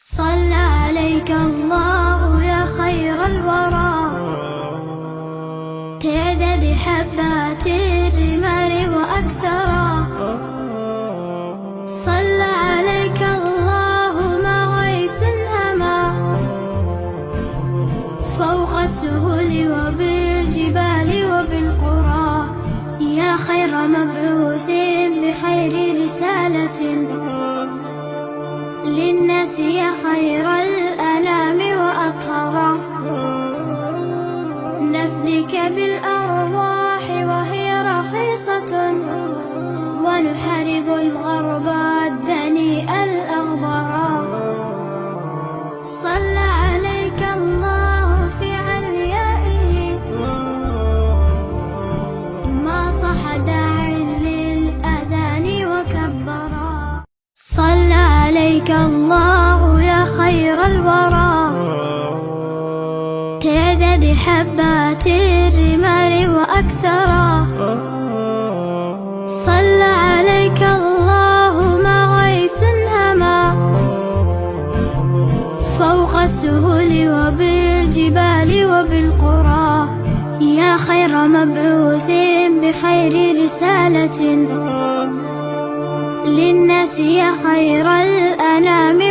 صلى عليك الله يا خير الورى، تعدد حبات الرمال وأكثرا. صلى عليك الله ما غيث هما، فوق السهول وبالجبال وبالقرى. يا خير مبعوث بخير رسالة للناس، يا خير الأنام وأطهرا. نفديك بالأرواح وهي رخيصة، ونحارب الغرب الدنيء الأغبرا. صلى عليك الله في عليائه، ما صح داع للأذان وكبرا. صلى عليك الله يا خير الورى، تعدد حبات الرمال وأكثرا. صلى عليك الله ما غيث هما، فوق السهول وبالجبال وبالقرى. يا خير مبعوث بخير رسالة للناس، يا خير الأنام.